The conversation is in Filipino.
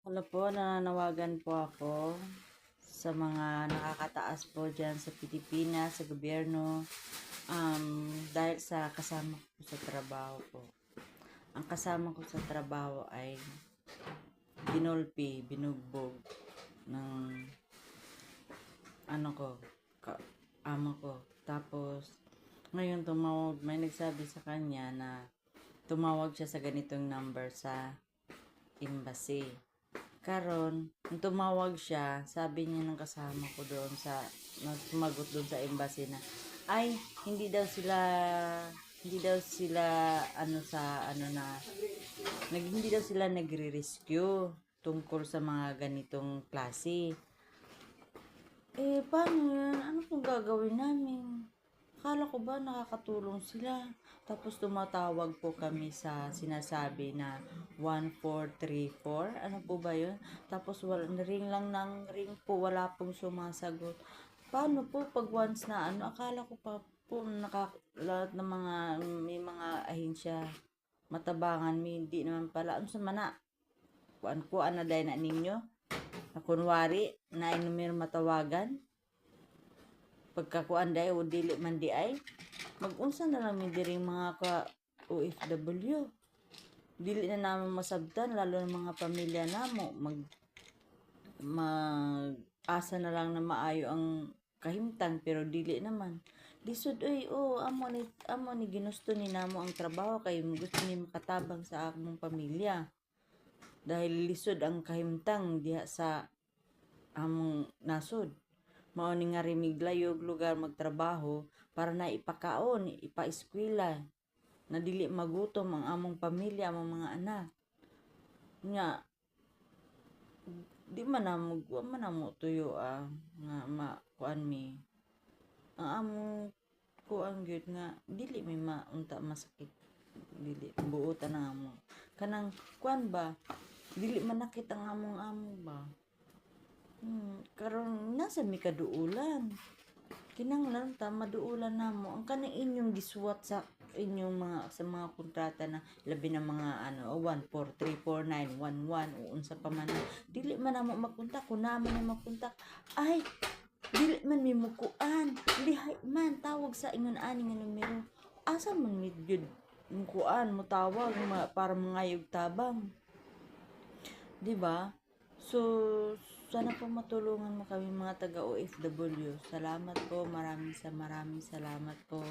Ano po, nananawagan po ako sa mga nakakataas po dyan sa Pilipinas, sa gobyerno, dahil sa kasama ko sa trabaho po. Ang kasama ko sa trabaho ay binugbog ng amo ko. Tapos, ngayon may nagsabi sa kanya na tumawag siya sa ganitong number sa embassy. Karon, nung tumawag siya, sabi niya ng kasama ko doon sumagot doon sa embassy na, ay, hindi daw sila, hindi daw sila nagre-rescue tungkol sa mga ganitong klase. Paano yan? Ano pong gagawin namin? Akala ko ba nakakatulong sila? Tapos tumatawag po kami sa sinasabi na 1434. Ano po ba yun? Tapos ring lang ng ring po, wala pong sumasagot. Paano po pag once na akala ko pa po lahat ng may mga ahensya matabangan, hindi naman pala. Ano sa mana? Kuan na dahil na ninyo? Na kunwari, na inumir matawagan? Pagkakuan dahil o dili man di ay magunsa na lang mi diring mga ka OFW. Dili na naman masabtan, lalo ng mga pamilya namo asa na lang na maayo ang kahimtang, pero dili naman. Lisod amo ni ginusto ni namo ang trabaho kay gusto ni makatabang sa akong pamilya. Dahil lisod ang kahimtang diha sa among nasod. Mao ni nga rimiglayog lugar magtrabaho para na ipakaon, ipaeskwela, na dili magutom ang among pamilya, among mga anak. Nga, di man mo tuyo nga makuan mi. Ang among kuan gyud nga dili mi maunta masakit. Dili buotan ang among kanang kuan ba? Dili manakit ang among ba? Karon nasa mi kaduulan. Kinanglan ta maduulan namo ang kanang inyong giswat sa inyong mga kontrata na labi na mga 1434911 unsa pa man, dili man namo makontak kun namo ni makontak, ay dili man mi mukuan, lihay man tawag sa ingon ani nga numero, asa man mi gyud mukuan mo tawag para mangayog tabang, di ba? So sana po matulungan mo kami mga taga OFW. Salamat po, maraming salamat po.